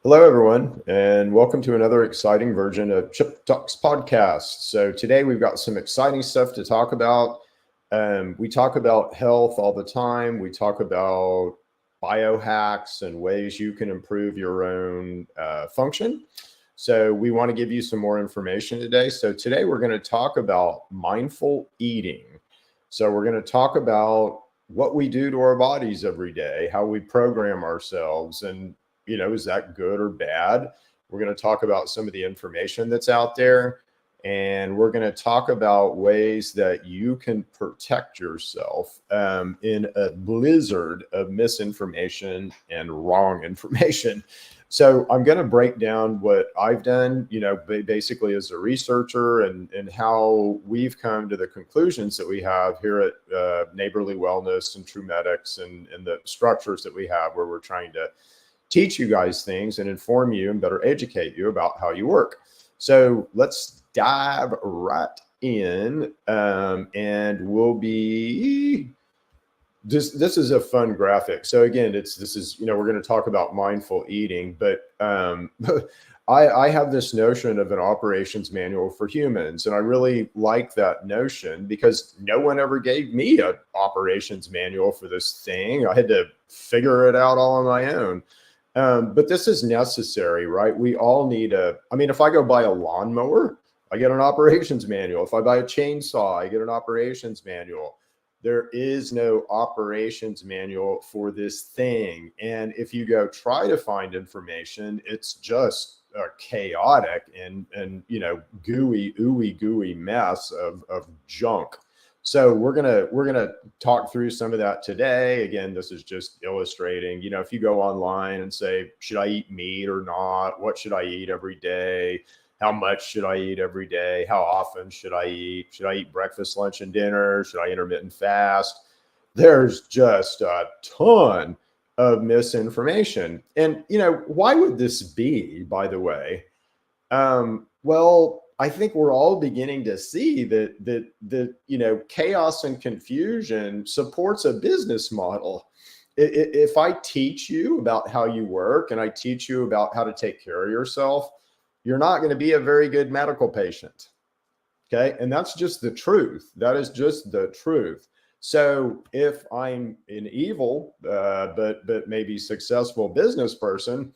Hello, everyone, and welcome to another exciting version of Chip Talks podcast. So today we've got some exciting stuff to talk about. We talk about health all the time. We talk about biohacks and ways you can improve your own function. So we want to give you some more information today. So today we're going to talk about mindful eating. So we're going to talk about what we do to our bodies every day, how we program ourselves, and is that good or bad? We're going to talk about some of the information that's out there, and we're going to talk about ways that you can protect yourself in a blizzard of misinformation and wrong information. So I'm going to break down what I've done, basically as a researcher, and how we've come to the conclusions that we have here at Neighborly Wellness and True Medics, and the structures that we have where we're trying to teach you guys things and inform you and better educate you about how you work. So let's dive right in, and we'll be this is a fun graphic. So again, we're going to talk about mindful eating, but I have this notion of an operations manual for humans, and I really like that notion because no one ever gave me an operations manual for this thing. I had to figure it out all on my own. But this is necessary, right? We all need if I go buy a lawnmower, I get an operations manual. If I buy a chainsaw, I get an operations manual. There is no operations manual for this thing. And if you go try to find information, it's just a chaotic and gooey mess of junk. So we're gonna talk through some of that today. Again, this is just illustrating, if you go online and say, should I eat meat or not? What should I eat every day? How much should I eat every day? How often should I eat? Should I eat breakfast, lunch, and dinner? Should I intermittent fast? There's just a ton of misinformation. And, why would this be, by the way? Well, I think we're all beginning to see that chaos and confusion supports a business model. If I teach you about how you work and I teach you about how to take care of yourself, you're not going to be a very good medical patient. Okay. And that's just the truth. That is just the truth. So if I'm an evil, but maybe successful business person,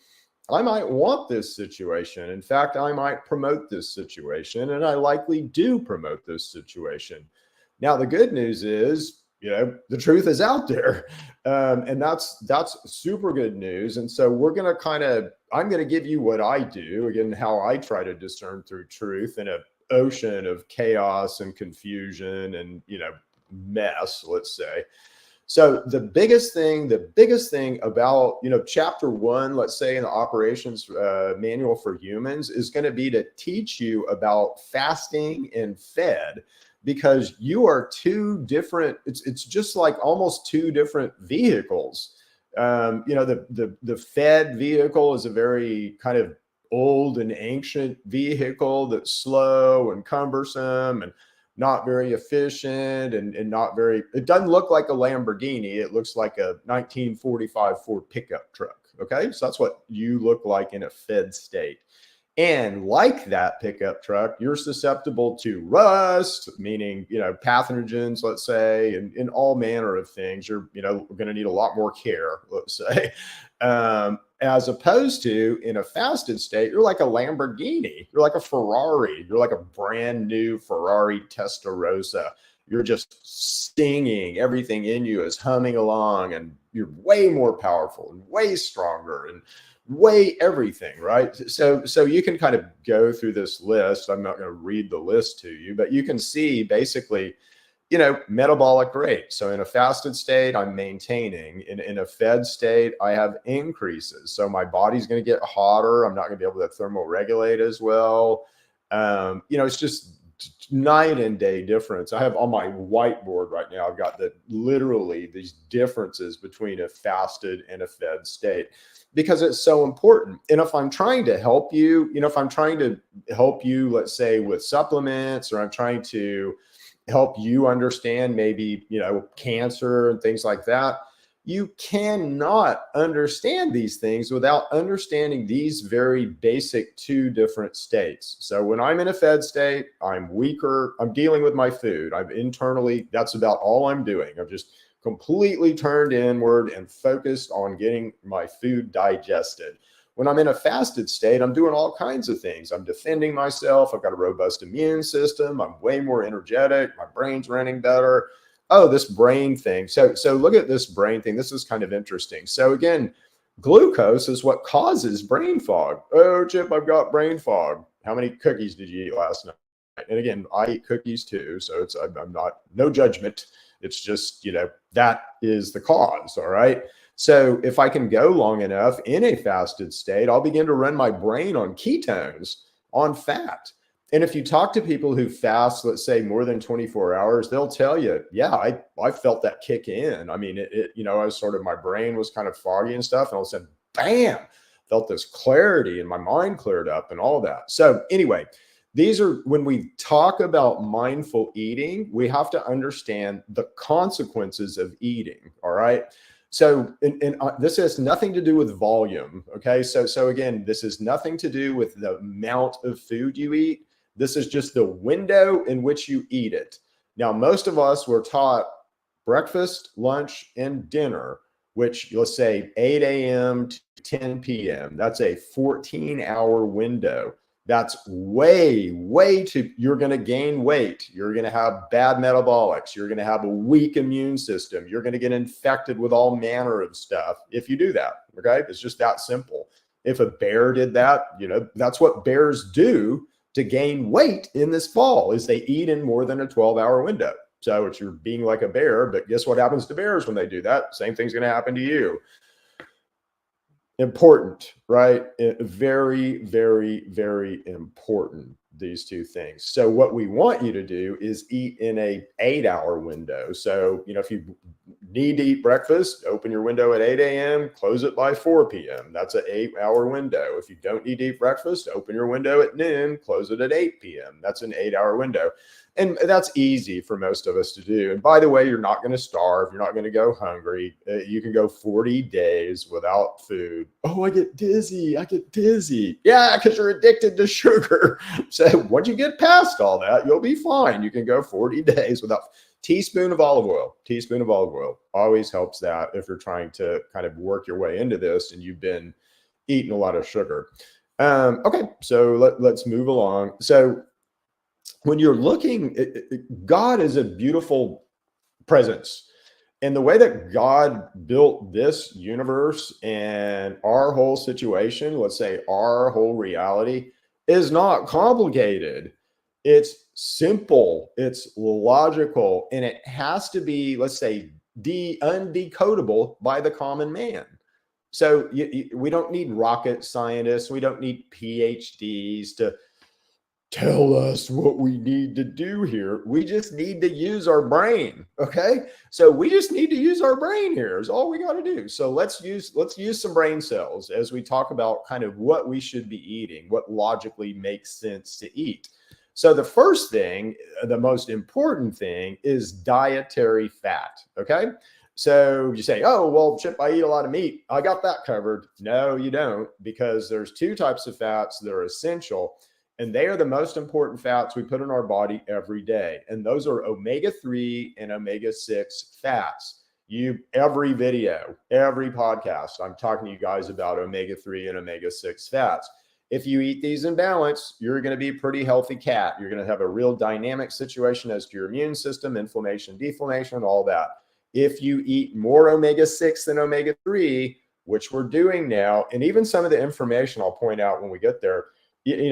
I might want this situation. In fact, I might promote this situation, and I likely do promote this situation. Now, the good news is, the truth is out there, and that's super good news. And so I'm going to give you what I do, again, how I try to discern through truth in an ocean of chaos and confusion and mess, let's say. So the biggest thing about, chapter 1, let's say in the operations manual for humans, is going to be to teach you about fasting and fed, because you are two different, it's just like almost two different vehicles. The fed vehicle is a very kind of old and ancient vehicle that's slow and cumbersome and not very efficient and it doesn't look like a Lamborghini. It looks like a 1945 Ford pickup truck. Okay. So that's what you look like in a fed state. And like that pickup truck, you're susceptible to rust, meaning, pathogens, let's say, and in all manner of things. You're, going to need a lot more care, let's say. As opposed to in a fasted state, you're like a Lamborghini, you're like a Ferrari, you're like a brand new Ferrari Testarossa. You're just stinging. Everything in you is humming along, and you're way more powerful and way stronger and way everything, right? So you can kind of go through this list. I'm not going to read the list to you, but you can see basically, metabolic rate. So in a fasted state, I'm maintaining. In a fed state, I have increases. So my body's going to get hotter. I'm not going to be able to thermoregulate as well. It's just night and day difference. I have on my whiteboard right now, I've got literally these differences between a fasted and a fed state, because it's so important. And if I'm trying to help you, let's say with supplements, or I'm trying to help you understand maybe, cancer and things like that, You cannot understand these things without understanding these very basic two different states. So when I'm in a fed state, I'm weaker. I'm dealing with my food. I'm internally, that's about all I'm doing. I'm just completely turned inward and focused on getting my food digested. When I'm in a fasted state, I'm doing all kinds of things. I'm defending myself. I've got a robust immune system. I'm way more energetic. My brain's running better. Oh, this brain thing. So look at this brain thing. This is kind of interesting. So again, glucose is what causes brain fog. Oh, Chip, I've got brain fog. How many cookies did you eat last night? And again, I eat cookies too. So I'm not, no judgment. It's just, that is the cause. All right. So if I can go long enough in a fasted state, I'll begin to run my brain on ketones, on fat. And if you talk to people who fast, let's say more than 24 hours, they'll tell you, yeah, I felt that kick in. I mean, I was sort of, my brain was kind of foggy and stuff. And all of a sudden, bam, felt this clarity and my mind cleared up and all that. So anyway, these are, when we talk about mindful eating, we have to understand the consequences of eating. All right. So this has nothing to do with volume. Okay. So again, this has nothing to do with the amount of food you eat. This is just the window in which you eat it. Now, most of us were taught breakfast, lunch, and dinner, which let's say 8 a.m. to 10 p.m. That's a 14-hour window. That's way too, you're going to gain weight. You're going to have bad metabolics. You're going to have a weak immune system. You're going to get infected with all manner of stuff if you do that. Okay. It's just that simple. If a bear did that, that's what bears do to gain weight in this fall, is they eat in more than a 12-hour window. So it's, you're being like a bear, but guess what happens to bears when they do that? Same thing's going to happen to you. Important, right? Very, very, very important, these two things. So what we want you to do is eat in a 8-hour window. So, if you need to eat breakfast, open your window at 8 a.m., close it by 4 p.m. That's an 8-hour window. If you don't need to eat breakfast, open your window at noon, close it at 8 p.m. That's an 8-hour window. And that's easy for most of us to do. And by the way, you're not going to starve. You're not going to go hungry. You can go 40 days without food. Oh, I get dizzy. Yeah, because you're addicted to sugar. So once you get past all that, you'll be fine. You can go 40 days without teaspoon of olive oil. Teaspoon of olive oil always helps that if you're trying to kind of work your way into this and you've been eating a lot of sugar. Okay, so let's move along. So when you're looking, God is a beautiful presence. And the way that God built this universe and our whole situation, let's say our whole reality, is not complicated. It's simple, it's logical, and it has to be, let's say, undecodable by the common man. So we don't need rocket scientists. We don't need PhDs to tell us what we need to do here. We just need to use our brain. Okay. So we just need to use our brain here is all we got to do. So let's use some brain cells as we talk about kind of what we should be eating, what logically makes sense to eat. So the first thing, the most important thing, is dietary fat. Okay. So you say, oh, well, Chip, I eat a lot of meat. I got that covered. No, you don't, because there's two types of fats that are essential. And they are the most important fats we put in our body every day. And those are omega-3 and omega-6 fats. Every video, every podcast, I'm talking to you guys about omega-3 and omega-6 fats. If you eat these in balance, you're going to be a pretty healthy cat. You're going to have a real dynamic situation as to your immune system, inflammation, deflammation, all that. If you eat more omega-6 than omega-3, which we're doing now, and even some of the information I'll point out when we get there,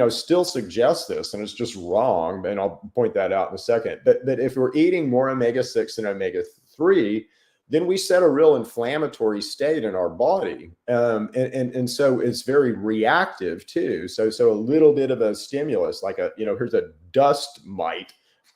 still suggests this, and it's just wrong. And I'll point that out in a second. But if we're eating more omega-6 than omega-3, then we set a real inflammatory state in our body. And so it's very reactive too. So a little bit of a stimulus, like here's a dust mite,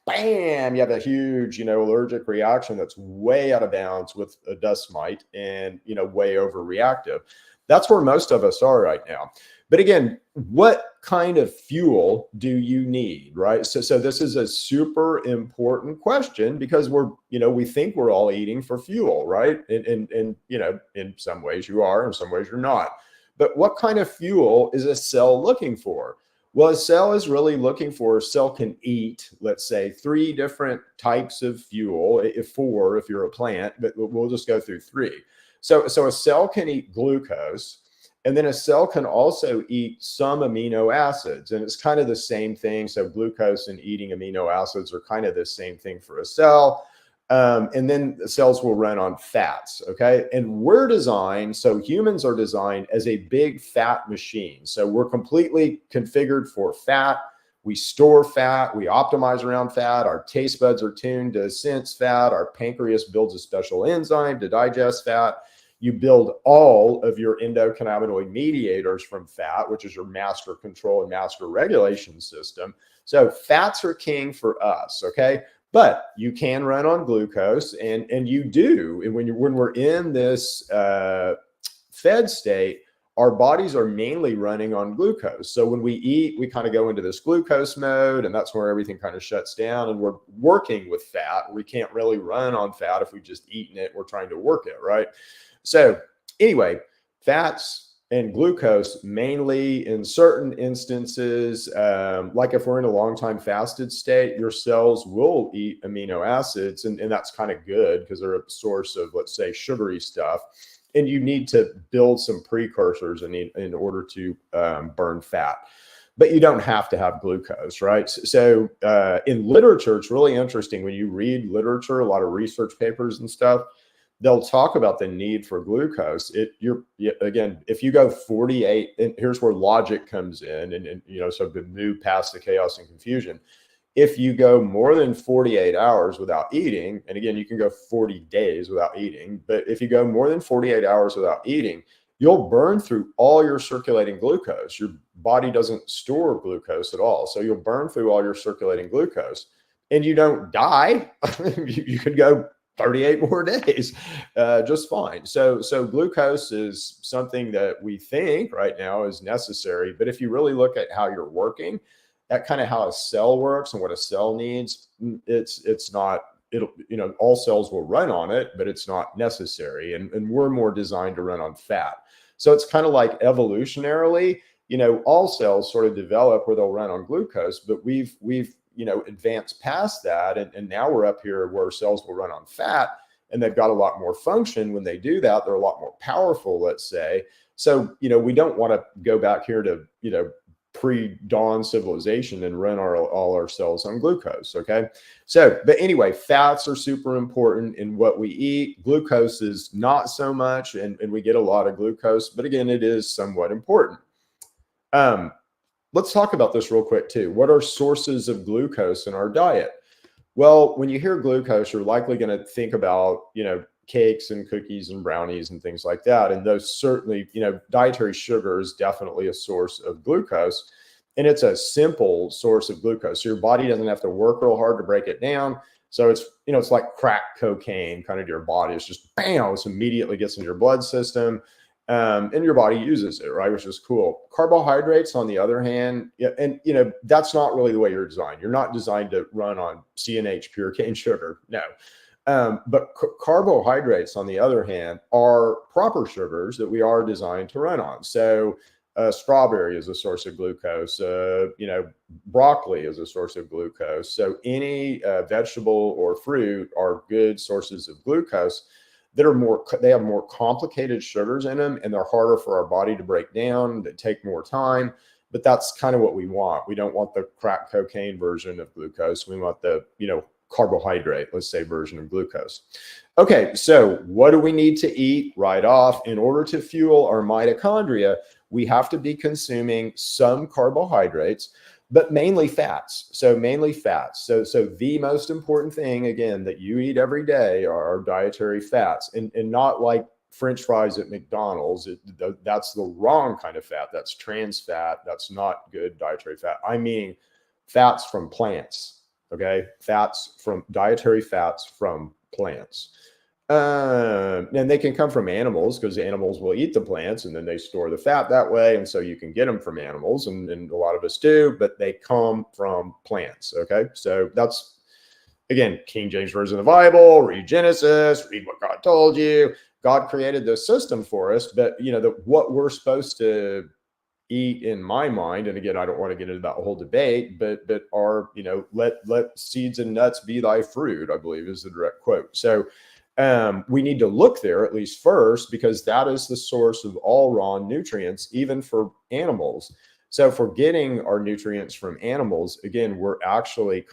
bam, you have a huge, allergic reaction that's way out of bounds with a dust mite and, way overreactive. That's where most of us are right now. But again, what kind of fuel do you need, right? So this is a super important question because we think we're all eating for fuel, right? And in some ways you are, in some ways you're not. But what kind of fuel is a cell looking for? Well, a cell is really looking for, a cell can eat, let's say, 3 different types of fuel, if 4 if you're a plant, but we'll just go through 3. So a cell can eat glucose, and then a cell can also eat some amino acids, and it's kind of the same thing. So glucose and eating amino acids are kind of the same thing for a cell. And then the cells will run on fats, okay? And we're designed, so humans are designed as a big fat machine. So we're completely configured for fat. We store fat, we optimize around fat. Our taste buds are tuned to sense fat. Our pancreas builds a special enzyme to digest fat. You build all of your endocannabinoid mediators from fat, which is your master control and master regulation system. So fats are king for us, okay? But you can run on glucose, and you do. And when we're in this fed state, our bodies are mainly running on glucose. So when we eat, we kind of go into this glucose mode, and that's where everything kind of shuts down, and we're working with fat. We can't really run on fat if we just eaten it. We're trying to work it, right? So anyway, fats and glucose mainly in certain instances, like if we're in a long time fasted state, your cells will eat amino acids, and that's kind of good because they're a source of, let's say, sugary stuff. And you need to build some precursors in order to burn fat. But you don't have to have glucose, right? So in literature, it's really interesting when you read literature, a lot of research papers and stuff, they'll talk about the need for glucose. Again, if you go 48, and here's where logic comes in, and so to move past the chaos and confusion. If you go more than 48 hours without eating, and again, you can go 40 days without eating, but if you go more than 48 hours without eating, you'll burn through all your circulating glucose. Your body doesn't store glucose at all. So you'll burn through all your circulating glucose, and you don't die. You could go 38 more days just fine. So glucose is something that we think right now is necessary. But if you really look at how you're working, at kind of how a cell works and what a cell needs, it's not, all cells will run on it, but it's not necessary. And we're more designed to run on fat. So it's kind of like evolutionarily, all cells sort of develop where they'll run on glucose, but we've advanced past that. And now we're up here where cells will run on fat, and they've got a lot more function when they do that. They're a lot more powerful, let's say. So, we don't want to go back here to, pre-dawn civilization and run all our cells on glucose. Okay. So, but anyway, fats are super important in what we eat. Glucose is not so much, and we get a lot of glucose, but again, it is somewhat important. Let's talk about this real quick too. What are sources of glucose in our diet? Well, when you hear glucose, you're likely going to think about, cakes and cookies and brownies and things like that. And those certainly, dietary sugar is definitely a source of glucose. And it's a simple source of glucose. So your body doesn't have to work real hard to break it down. So it's, it's like crack cocaine kind of to your body. It's just bam, it immediately gets in your blood system. And your body uses it, right? Which is cool. Carbohydrates, on the other hand, and that's not really the way you're designed. You're not designed to run on CNH, pure cane sugar. No. But carbohydrates, on the other hand, are proper sugars that we are designed to run on. So strawberry is a source of glucose. Broccoli is a source of glucose. So any vegetable or fruit are good sources of glucose that they have more complicated sugars in them, and they're harder for our body to break down, that take more time. But that's kind of what we want. We don't want the crack cocaine version of glucose. We want the, carbohydrate, let's say, version of glucose. Okay, so what do we need to eat right off? In order to fuel our mitochondria, we have to be consuming some carbohydrates, but mainly fats. So mainly fats. So the most important thing, again, that you eat every day are dietary fats, and not like French fries at McDonald's. That's the wrong kind of fat. That's trans fat. That's not good dietary fat. I mean, fats from plants. Okay, dietary fats from plants. And they can come from animals because animals will eat the plants and then they store the fat that way. And so you can get them from animals, and a lot of us do, but they come from plants. Okay. So that's, again, King James Version of the Bible, read Genesis, read what God told you. God created this system for us, but what we're supposed to eat, in my mind, and again, I don't want to get into that whole debate, but are, let seeds and nuts be thy fruit, I believe is the direct quote. So we need to look there at least first, because that is the source of all raw nutrients, even for animals. So if we're getting our nutrients from animals, again, we're actually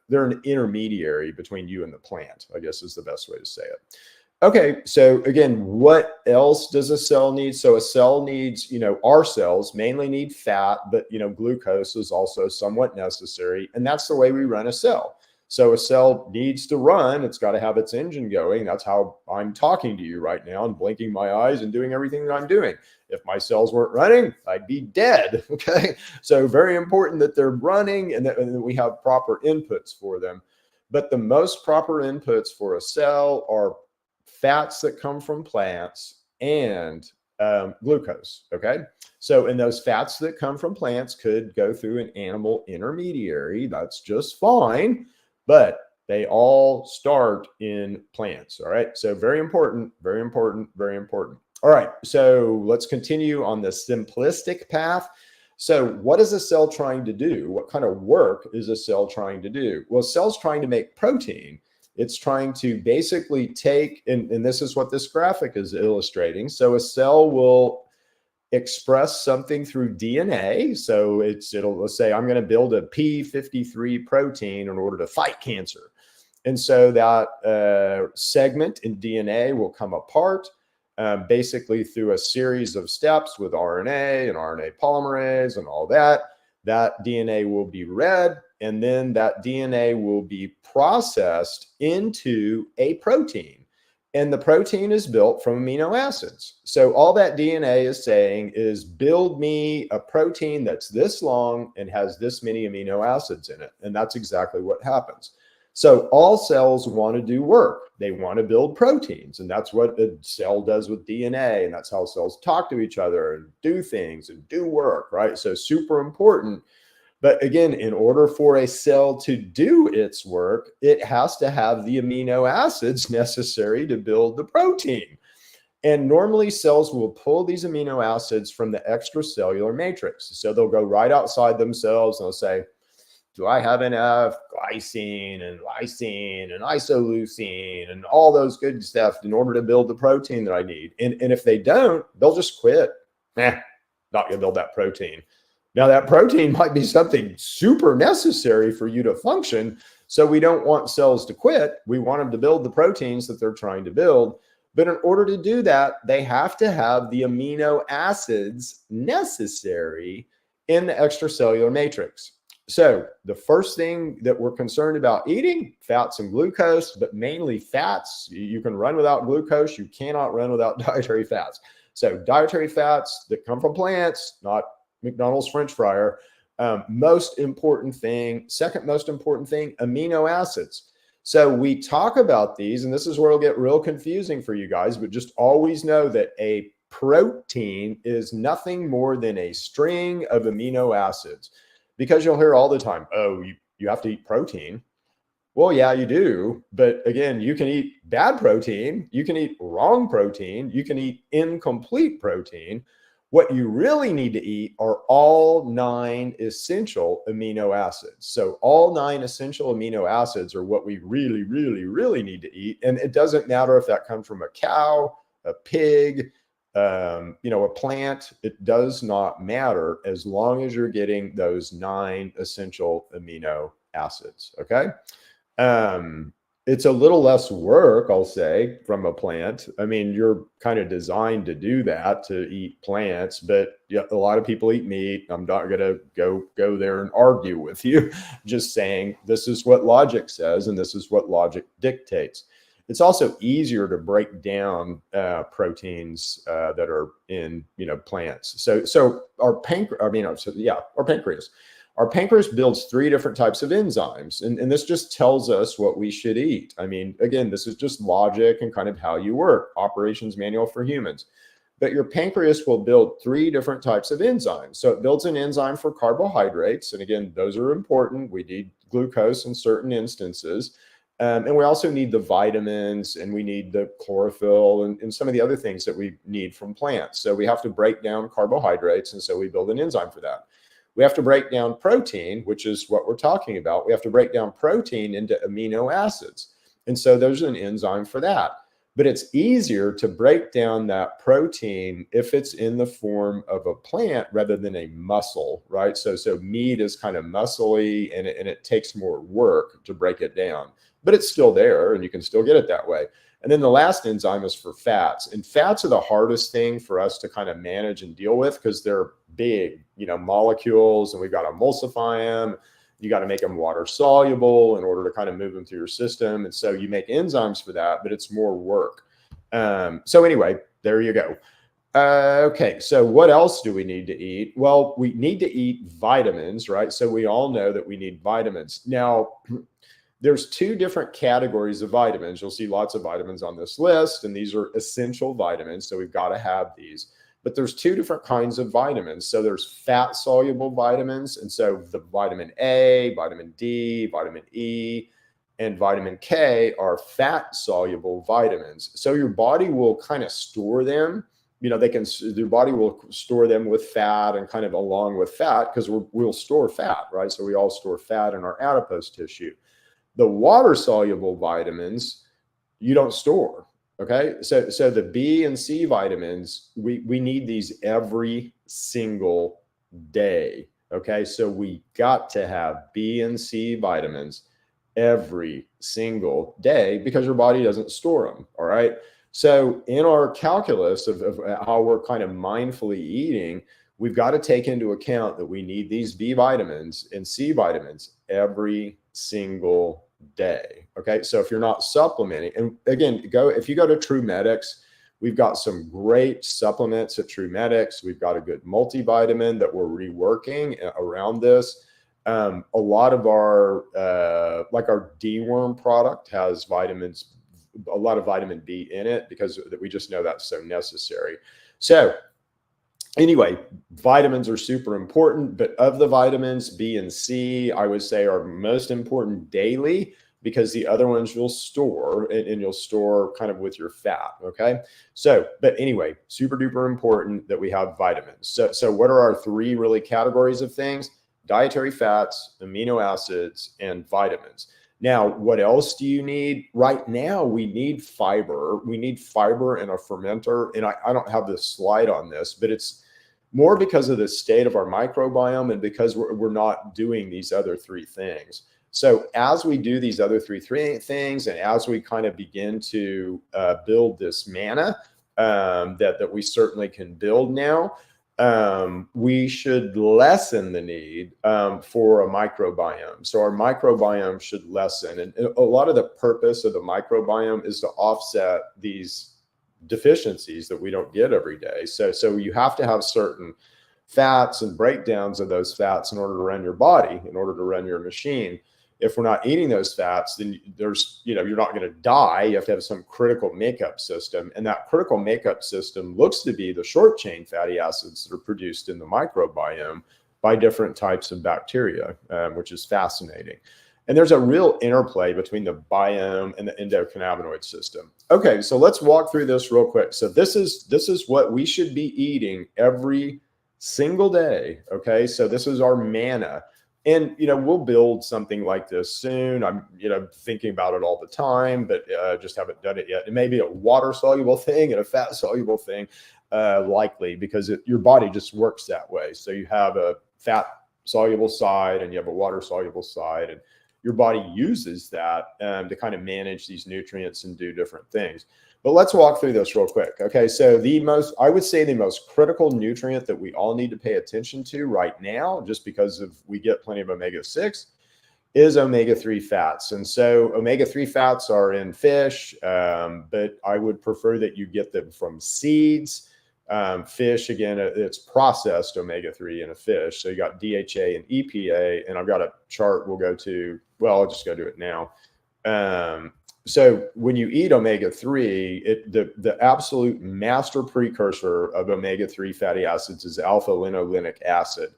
they're an intermediary between you and the plant, I guess is the best way to say it. Okay, so again, what else does a cell need? So a cell needs, our cells mainly need fat, but, glucose is also somewhat necessary. And that's the way we run a cell. So a cell needs to run. It's got to have its engine going. That's how I'm talking to you right now and blinking my eyes and doing everything that I'm doing. If my cells weren't running, I'd be dead. Okay, so very important that they're running and that we have proper inputs for them. But the most proper inputs for a cell are fats that come from plants and glucose. Okay. So, and those fats that come from plants could go through an animal intermediary. That's just fine, but they all start in plants. All right. So very important, very important, very important. All right. So let's continue on the simplistic path. So what is a cell trying to do? What kind of work is a cell trying to do? Well, a cell's trying to make protein. It's trying to basically take, and this is what this graphic is illustrating. So a cell will express something through DNA. So let's say I'm going to build a P53 protein in order to fight cancer. And so that segment in DNA will come apart basically through a series of steps with RNA and RNA polymerase and all that. That DNA will be read, and then that DNA will be processed into a protein. And the protein is built from amino acids. So all that DNA is saying is build me a protein that's this long and has this many amino acids in it. And that's exactly what happens. So all cells want to do work. They want to build proteins. And that's what a cell does with DNA. And that's how cells talk to each other and do things and do work, right? So super important. But again, in order for a cell to do its work, it has to have the amino acids necessary to build the protein. And normally cells will pull these amino acids from the extracellular matrix. So they'll go right outside themselves and they'll say, do I have enough glycine and lysine and isoleucine and all those good stuff in order to build the protein that I need? And if they don't, they'll just quit. Not going to build that protein. Now, that protein might be something super necessary for you to function. So we don't want cells to quit. We want them to build the proteins that they're trying to build. But in order to do that, they have to have the amino acids necessary in the extracellular matrix. So the first thing that we're concerned about eating, fats and glucose, but mainly fats. You can run without glucose. You cannot run without dietary fats. So dietary fats that come from plants, not McDonald's French fryer. Most important thing, second most important thing, amino acids. So we talk about these, and this is where it'll get real confusing for you guys, but just always know that a protein is nothing more than a string of amino acids. Because you'll hear all the time, oh, you have to eat protein. Well, yeah, you do. But again, you can eat bad protein. You can eat wrong protein. You can eat incomplete protein. What you really need to eat are all 9 essential amino acids. So all 9 essential amino acids are what we really, really, really need to eat. And it doesn't matter if that comes from a cow, a pig, a plant. It does not matter as long as you're getting those 9 essential amino acids. Okay. It's a little less work, I'll say, from a plant. I mean, you're kind of designed to do that, to eat plants, but yeah, a lot of people eat meat. I'm not going to go there and argue with you, just saying this is what logic says, and this is what logic dictates. It's also easier to break down proteins that are in plants. So our pancreas. our pancreas builds 3 different types of enzymes. And this just tells us what we should eat. I mean, again, this is just logic and kind of how you work, operations manual for humans. But your pancreas will build 3 different types of enzymes. So it builds an enzyme for carbohydrates. And again, those are important. We need glucose in certain instances. And we also need the vitamins, and we need the chlorophyll and some of the other things that we need from plants. So we have to break down carbohydrates. And so we build an enzyme for that. We have to break down protein, which is what we're talking about. We have to break down protein into amino acids. And so there's an enzyme for that. But it's easier to break down that protein if it's in the form of a plant rather than a muscle, right? So meat is kind of muscly, and it takes more work to break it down, but it's still there and you can still get it that way. And then the last enzyme is for fats. And fats are the hardest thing for us to kind of manage and deal with because they're big, molecules, and we've got to emulsify them. You got to make them water soluble in order to kind of move them through your system. And so you make enzymes for that, but it's more work. So anyway, there you go. Okay, so what else do we need to eat? Well, we need to eat vitamins, right? So we all know that we need vitamins. Now, there's 2 different categories of vitamins. You'll see lots of vitamins on this list, and these are essential vitamins, so we've got to have these. But there's 2 different kinds of vitamins. So there's fat-soluble vitamins, and so the vitamin A, vitamin D, vitamin E, and vitamin K are fat-soluble vitamins. So your body will kind of store them. Your body will store them with fat and kind of along with fat because we'll store fat, right? So we all store fat in our adipose tissue. The water-soluble vitamins, you don't store. Okay, so the B and C vitamins, we need these every single day. Okay, so we got to have B and C vitamins every single day because your body doesn't store them. All right, so in our calculus of how we're kind of mindfully eating, we've got to take into account that we need these B vitamins and C vitamins every single day. Okay, so if you're not supplementing, and again, if you go to TrueMedix, we've got some great supplements at TrueMedix. We've got a good multivitamin that we're reworking around this. A lot of our like our deworm product has vitamins, a lot of vitamin B in it because we just know that's so necessary. So anyway, vitamins are super important, but of the vitamins, B and C, I would say are most important daily because the other ones you'll store and you'll store kind of with your fat. Okay. So, but anyway, super duper important that we have vitamins. So what are our 3 really categories of things? Dietary fats, amino acids, and vitamins. Now, what else do you need? Right now, we need fiber. We need fiber in a fermenter. And I don't have this slide on this, but it's more because of the state of our microbiome and because we're not doing these other 3 things. So as we do these other 3 things, and as we kind of begin to build this manna that we certainly can build now, we should lessen the need for a microbiome. So our microbiome should lessen. And a lot of the purpose of the microbiome is to offset these deficiencies that we don't get every day. So you have to have certain fats and breakdowns of those fats in order to run your body, in order to run your machine. If we're not eating those fats, then you're not going to die. You have to have some critical makeup system. And that critical makeup system looks to be the short chain fatty acids that are produced in the microbiome by different types of bacteria, which is fascinating. And there's a real interplay between the biome and the endocannabinoid system. Okay, so let's walk through this real quick. So this is what we should be eating every single day. Okay, so this is our manna. And, we'll build something like this soon. I'm, thinking about it all the time, but just haven't done it yet. It may be a water soluble thing and a fat soluble thing, likely, because your body just works that way. So you have a fat soluble side and you have a water soluble side, and your body uses that to kind of manage these nutrients and do different things. But let's walk through this real quick. Okay, so I would say the most critical nutrient that we all need to pay attention to right now, just because we get plenty of omega-6, is omega-3 fats. And so omega-3 fats are in fish, but I would prefer that you get them from seeds. Fish, again, it's processed omega-3 in a fish. So you got DHA and EPA, and I've got a chart we'll go to. Well, I'll just go to it now. So when you eat omega-3, the absolute master precursor of omega-3 fatty acids is alpha-linolenic acid.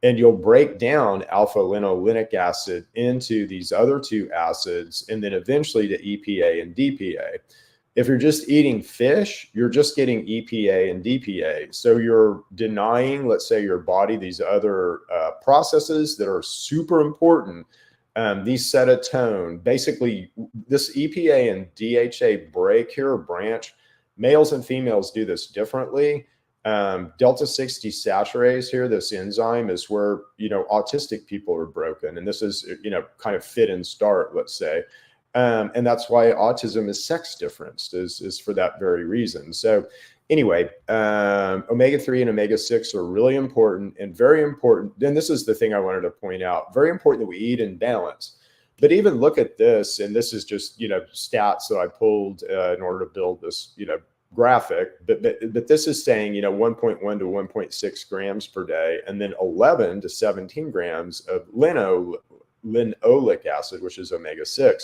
And you'll break down alpha-linolenic acid into these other two acids, and then eventually to EPA and DPA. If you're just eating fish, you're just getting EPA and DPA. So you're denying, let's say, your body these other processes that are super important. These set a tone. Basically, this EPA and DHA break here, or branch, males and females do this differently. Delta 6 desaturase here, this enzyme, is where, autistic people are broken. And this is, kind of fit and start, let's say. And that's why autism is sex differenced, is for that very reason. So anyway, omega-3 and omega-6 are really important and very important. Then this is the thing I wanted to point out. Very important that we eat in balance. But even look at this, and this is just, stats that I pulled in order to build this, graphic. But this is saying, 1.1 to 1.6 grams per day, and then 11 to 17 grams of linoleic acid, which is omega-6.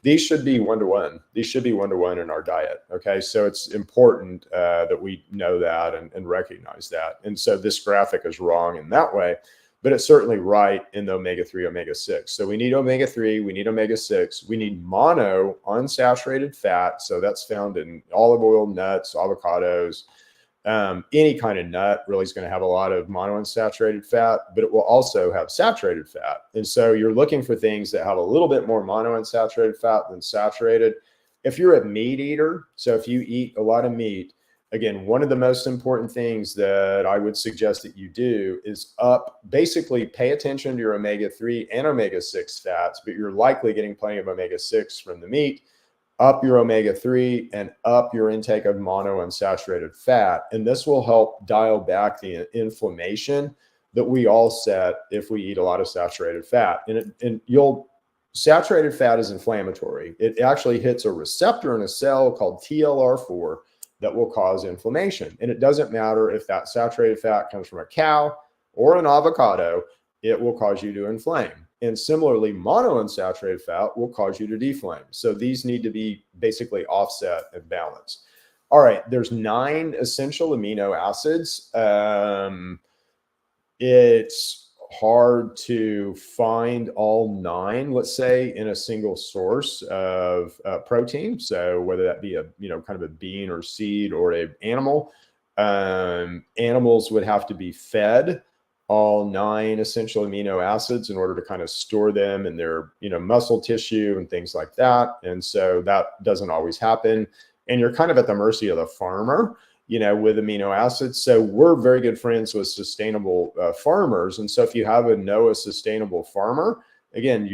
These should be 1-to-1. These should be 1-to-1 in our diet. Okay. So it's important that we know that and recognize that. And so this graphic is wrong in that way, but it's certainly right in the omega-3, omega-6. So we need omega-3, we need omega-6, we need mono unsaturated fat. So that's found in olive oil, nuts, avocados. Any kind of nut really is going to have a lot of monounsaturated fat, but it will also have saturated fat. And so you're looking for things that have a little bit more monounsaturated fat than saturated. If you're a meat eater, so if you eat a lot of meat, again, one of the most important things that I would suggest that you do is basically pay attention to your omega-3 and omega-6 fats, but you're likely getting plenty of omega-6 from the meat. Up your omega-3 and up your intake of monounsaturated fat. And this will help dial back the inflammation that we all set if we eat a lot of saturated fat. Saturated fat is inflammatory. It actually hits a receptor in a cell called TLR4 that will cause inflammation. And it doesn't matter if that saturated fat comes from a cow or an avocado, it will cause you to inflame. And similarly, monounsaturated fat will cause you to deflame. So these need to be basically offset and balanced. All right, there's 9 essential amino acids. It's hard to find all 9, let's say, in a single source of protein. So whether that be a, kind of a bean or seed or an animal, animals would have to be fed all 9 essential amino acids in order to kind of store them in their, muscle tissue and things like that. And so that doesn't always happen. And you're kind of at the mercy of the farmer, with amino acids. So we're very good friends with sustainable farmers. And so if you have a sustainable farmer, again,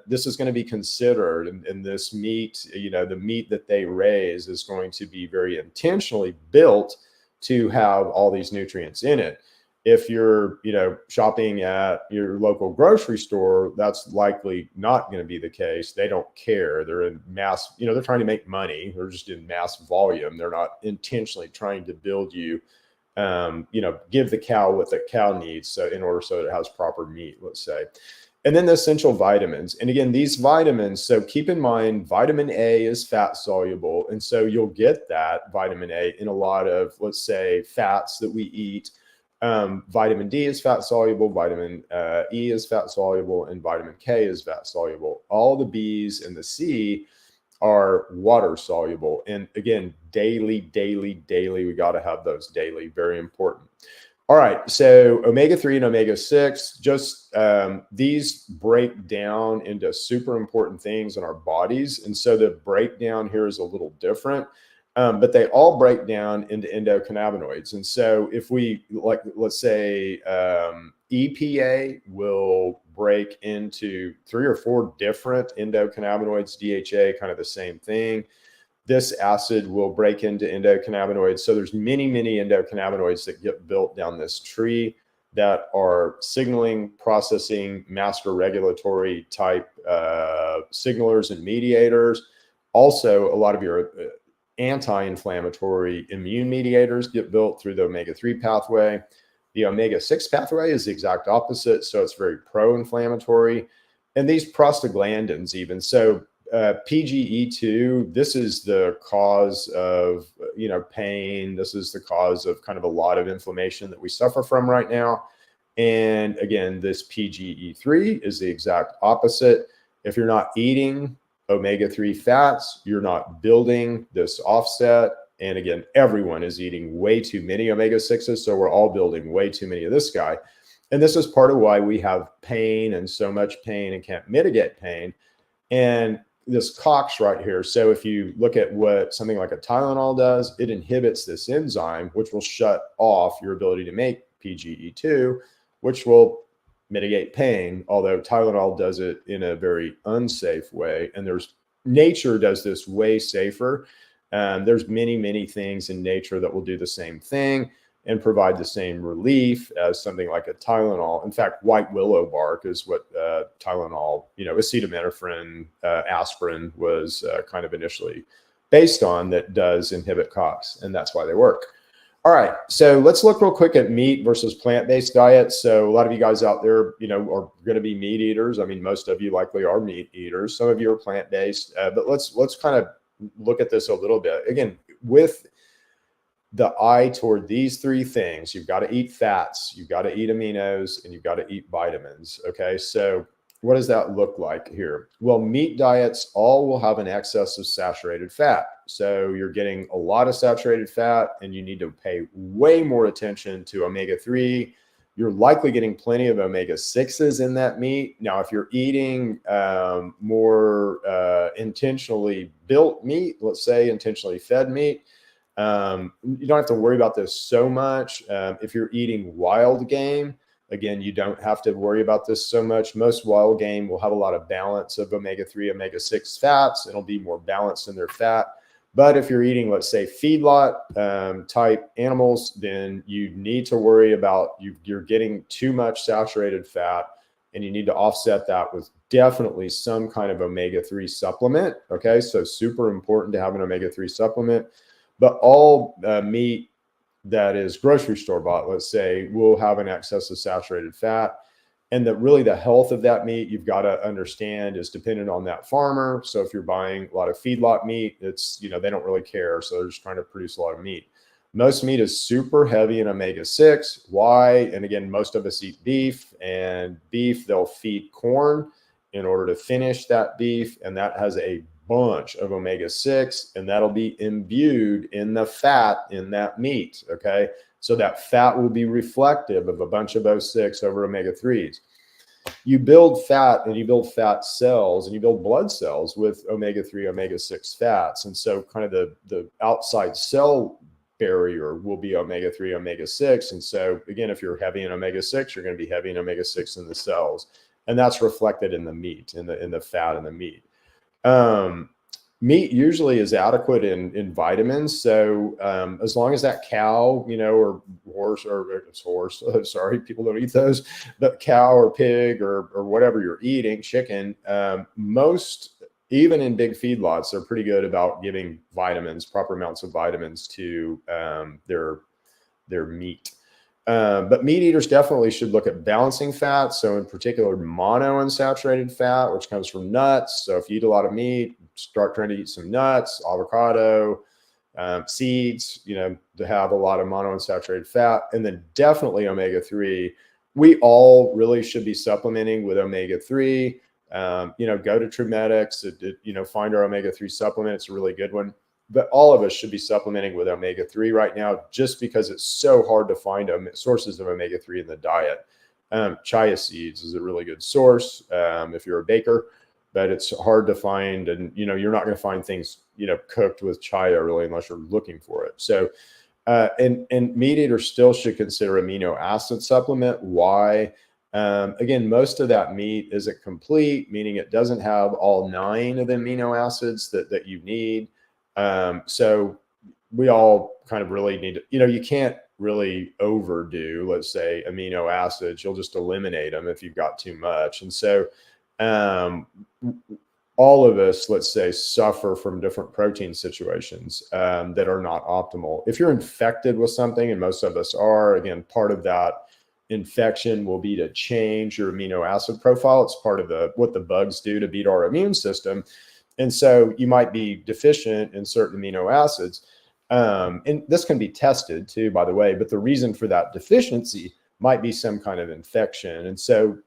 this is going to be considered, and this meat, the meat that they raise is going to be very intentionally built to have all these nutrients in it. If you're, shopping at your local grocery store, that's likely not going to be the case. They don't care. They're in mass, they're trying to make money. They're just in mass volume. They're not intentionally trying to build you, give the cow what the cow needs. So in order so that it has proper meat, let's say. And then the essential vitamins. And again, these vitamins, so keep in mind, vitamin A is fat soluble. And so you'll get that vitamin A in a lot of, let's say, fats that we eat. Vitamin D is fat soluble, vitamin E is fat soluble, and vitamin K is fat soluble. All the B's and the C are water soluble. And again, daily, we got to have those daily, very important. All right, so omega-3 and omega-6, just these break down into super important things in our bodies. And so the breakdown here is a little different. But they all break down into endocannabinoids. And so if we, let's say EPA will break into 3 or 4 different endocannabinoids, DHA, kind of the same thing. This acid will break into endocannabinoids. So there's many endocannabinoids that get built down this tree that are signaling, processing, master regulatory type signalers and mediators. Also, a lot of your anti-inflammatory immune mediators get built through the omega-3 pathway. The omega-6 pathway is the exact opposite. So it's very pro-inflammatory. And these prostaglandins even. So PGE2, this is the cause of, pain. This is the cause of kind of a lot of inflammation that we suffer from right now. And again, this PGE3 is the exact opposite. If you're not eating omega-3 fats, you're not building this offset. And again, everyone is eating way too many omega-6s. So we're all building way too many of this guy. And this is part of why we have pain and so much pain and can't mitigate pain. And this COX right here. So if you look at what something like a Tylenol does, it inhibits this enzyme, which will shut off your ability to make PGE2, which will mitigate pain, although Tylenol does it in a very unsafe way. And nature does this way safer. There's many things in nature that will do the same thing and provide the same relief as something like a Tylenol. In fact, white willow bark is what Tylenol, acetaminophen, aspirin was kind of initially based on, that does inhibit COX, and that's why they work. All right, so let's look real quick at meat versus plant-based diets. So a lot of you guys out there, are going to be meat eaters. I mean, most of you likely are meat eaters. Some of you are plant-based, but let's kind of look at this a little bit. Again, with the eye toward these three things, you've got to eat fats, you've got to eat aminos, and you've got to eat vitamins. Okay, so what does that look like here? Well, meat diets all will have an excess of saturated fat. So you're getting a lot of saturated fat, and you need to pay way more attention to omega-3. You're likely getting plenty of omega-6s in that meat. Now, if you're eating more intentionally built meat, let's say intentionally fed meat, you don't have to worry about this so much. If you're eating wild game, again, you don't have to worry about this so much. Most wild game will have a lot of balance of omega-3, omega-6 fats. It'll be more balanced in their fat. But if you're eating, let's say, feedlot type animals, then you need to worry about you're getting too much saturated fat, and you need to offset that with definitely some kind of omega-3 supplement. Okay, so super important to have an omega-3 supplement. But all meat that is grocery store bought, let's say, will have an excess of saturated fat. And really the health of that meat, you've got to understand, is dependent on that farmer. So if you're buying a lot of feedlot meat, it's, they don't really care. So they're just trying to produce a lot of meat. Most meat is super heavy in omega-6. Why? And again, most of us eat beef, and beef, they'll feed corn in order to finish that beef. And that has a bunch of omega-6, and that'll be imbued in the fat in that meat. Okay, so that fat will be reflective of a bunch of O6 over omega-3s. You build fat, and you build fat cells, and you build blood cells with omega-3, omega-6 fats. And so kind of the outside cell barrier will be omega-3, omega-6. And so again, if you're heavy in omega-6, you're going to be heavy in omega-6 in the cells, and that's reflected in the meat, in the fat in the meat. Meat usually is adequate in vitamins. So as long as that cow, or horse, sorry, people don't eat those, but cow or pig or whatever you're eating, chicken, most, even in big feedlots, they're pretty good about giving vitamins, proper amounts of vitamins to their meat. But meat eaters definitely should look at balancing fats. So in particular, monounsaturated fat, which comes from nuts. So if you eat a lot of meat, start trying to eat some nuts, avocado, seeds, to have a lot of monounsaturated fat. And then definitely omega-3. We all really should be supplementing with omega-3. Go to TrueMedics, find our omega-3 supplement. It's a really good one. But all of us should be supplementing with omega-3 right now, just because it's so hard to find sources of omega-3 in the diet. Chia seeds is a really good source if you're a baker, but it's hard to find. And, you're not going to find things, cooked with chia really unless you're looking for it. So, and meat eaters still should consider amino acid supplement. Why? Again, most of that meat isn't complete, meaning it doesn't have all 9 of the amino acids that you need. So we all kind of really need to, you can't really overdo, let's say, amino acids. You'll just eliminate them if you've got too much. And so, all of us, let's say, suffer from different protein situations that are not optimal. If you're infected with something, and most of us are, again, part of that infection will be to change your amino acid profile. It's part of what the bugs do to beat our immune system. And so you might be deficient in certain amino acids. And this can be tested too, by the way, but the reason for that deficiency might be some kind of infection. And so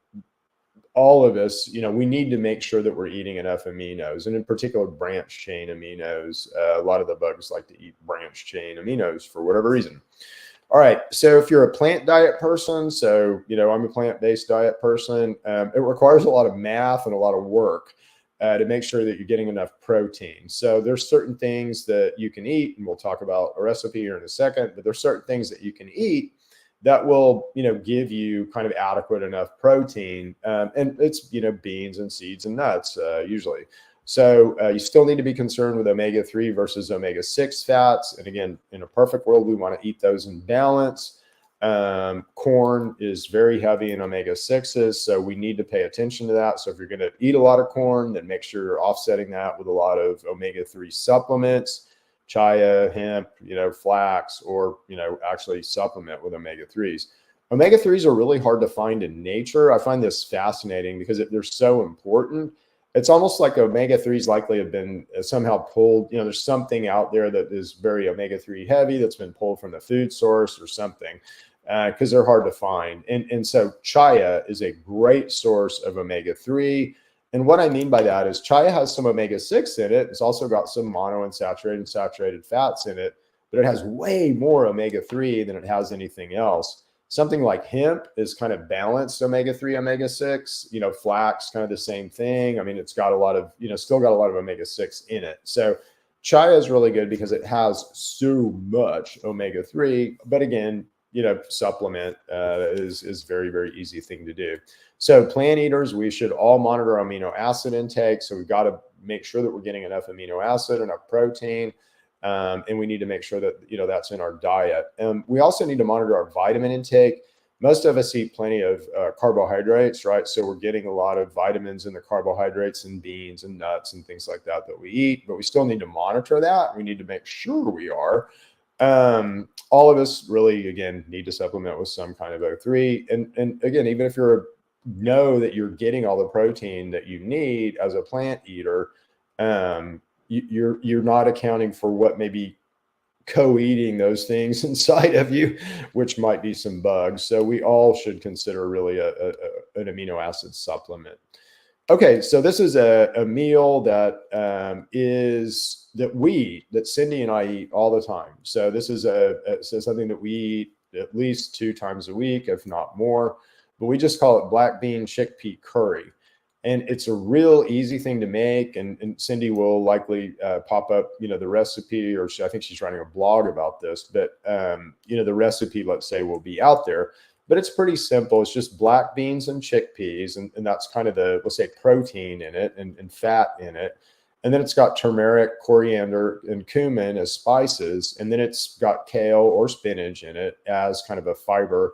all of us, we need to make sure that we're eating enough aminos, and in particular, branch chain aminos. A lot of the bugs like to eat branch chain aminos for whatever reason. All right. So if you're a plant diet person, so, I'm a plant-based diet person, it requires a lot of math and a lot of work to make sure that you're getting enough protein. So there's certain things that you can eat, and we'll talk about a recipe here in a second, but there's certain things that you can eat that will, give you kind of adequate enough protein. And it's, beans and seeds and nuts usually. So you still need to be concerned with omega-3 versus omega-6 fats. And again, in a perfect world, we want to eat those in balance. Corn is very heavy in omega-6s, so we need to pay attention to that. So if you're going to eat a lot of corn, then make sure you're offsetting that with a lot of omega-3 supplements. Chia, hemp, flax, or, actually supplement with omega-3s. Omega-3s are really hard to find in nature. I find this fascinating because they're so important. It's almost like omega-3s likely have been somehow pulled, there's something out there that is very omega-3 heavy that's been pulled from the food source or something, because they're hard to find. And so chia is a great source of omega-3. And what I mean by that is chia has some omega-6 in it. It's also got some monounsaturated and saturated fats in it, but it has way more omega-3 than it has anything else. Something like hemp is kind of balanced omega-3, omega-6, flax, kind of the same thing. I mean, it's got a lot of, still got a lot of omega-6 in it. So chia is really good because it has so much omega-3, but again, supplement is very, very easy thing to do. So plant eaters, we should all monitor amino acid intake. So we've got to make sure that we're getting enough amino acid, enough protein, and we need to make sure that, that's in our diet. We also need to monitor our vitamin intake. Most of us eat plenty of carbohydrates, right? So we're getting a lot of vitamins in the carbohydrates and beans and nuts and things like that we eat, but we still need to monitor that. We need to make sure we are. All of us really, again, need to supplement with some kind of O3. And again, even if know that you're getting all the protein that you need as a plant eater, you're not accounting for what may be co-eating those things inside of you, which might be some bugs. So we all should consider really an amino acid supplement. Okay, so this is a meal that that Cindy and I eat all the time. So this is something that we eat at least 2 times a week, if not more. But we just call it black bean chickpea curry. And it's a real easy thing to make. And Cindy will likely pop up, the recipe, or I think she's writing a blog about this. But, the recipe, let's say, will be out there. But it's pretty simple. It's just black beans and chickpeas. And that's kind of the, let's say, protein in it and fat in it. And then it's got turmeric, coriander, and cumin as spices. And then it's got kale or spinach in it as kind of a fiber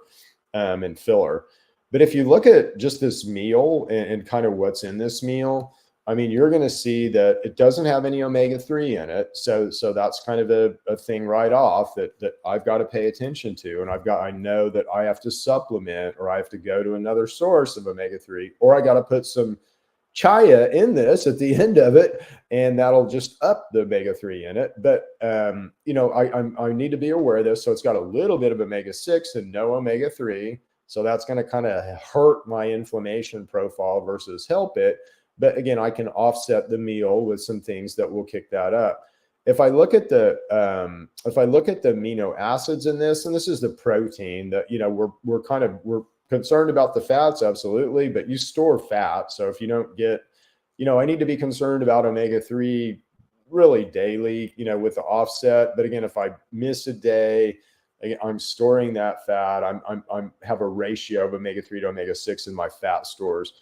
and filler. But if you look at just this meal and kind of what's in this meal, I mean, you're going to see that it doesn't have any omega-3 in it. So that's kind of a thing right off that I've got to pay attention to. And I know that I have to supplement, or I have to go to another source of omega-3, or I got to put some chia in this at the end of it, and that'll just up the omega-3 in it. But, I need to be aware of this. So it's got a little bit of omega-6 and no omega-3. So that's going to kind of hurt my inflammation profile versus help it. But again, I can offset the meal with some things that will kick that up. If I look at the amino acids in this, and this is the protein that, we're concerned about the fats, absolutely, but you store fat. So if you don't get, I need to be concerned about omega-3 really daily, with the offset. But again, if I miss a day, I'm storing that fat. I'm have a ratio of omega-3 to omega-6 in my fat stores.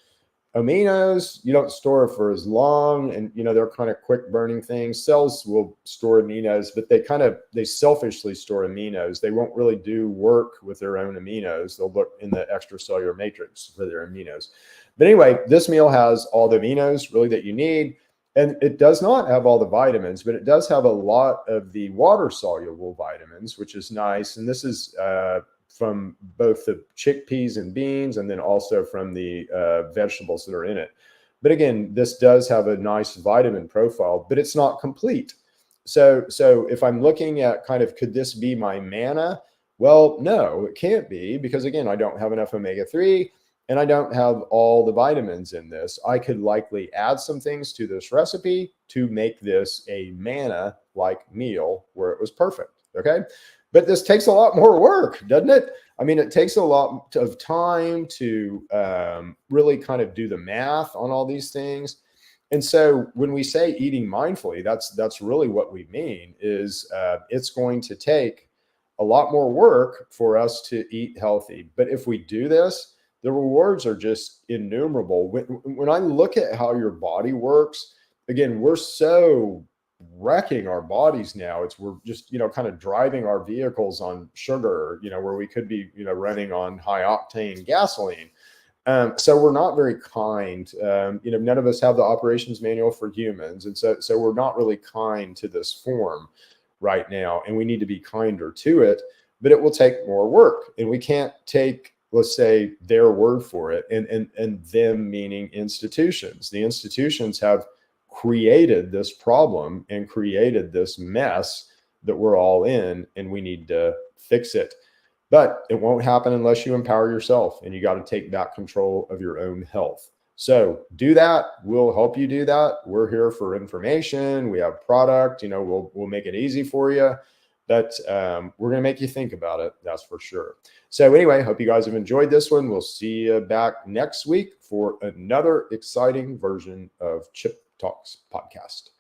Aminos, you don't store for as long, and they're kind of quick burning things. Cells will store aminos, but they selfishly store aminos. They won't really do work with their own aminos. They'll look in the extracellular matrix for their aminos. But anyway, this meal has all the aminos really that you need. And it does not have all the vitamins, but it does have a lot of the water soluble vitamins, which is nice. And this is from both the chickpeas and beans, and then also from the vegetables that are in it. But again, this does have a nice vitamin profile, but it's not complete. So if I'm looking at kind of, could this be my manna? Well, no, it can't be, because again, I don't have enough omega-3 and I don't have all the vitamins in this. I could likely add some things to this recipe to make this a manna-like meal where it was perfect. Okay. But this takes a lot more work, doesn't it? I mean, it takes a lot of time to really kind of do the math on all these things. And so when we say eating mindfully, that's really what we mean is it's going to take a lot more work for us to eat healthy. But if we do this, the rewards are just innumerable. When I look at how your body works, again, we're so wrecking our bodies now. We're just, kind of driving our vehicles on sugar, where we could be, running on high octane gasoline. So we're not very kind. None of us have the operations manual for humans. And so we're not really kind to this form right now. And we need to be kinder to it, but it will take more work. And we can't take, let's say, their word for it, and them meaning institutions. The institutions have created this problem and created this mess that we're all in, and we need to fix it. But it won't happen unless you empower yourself, and you got to take back control of your own health. So do that. We'll help you do that. We're here for information. We have product, we'll make it easy for you, but we're going to make you think about it. That's for sure. So anyway, hope you guys have enjoyed this one. We'll see you back next week for another exciting version of Chip Talks podcast.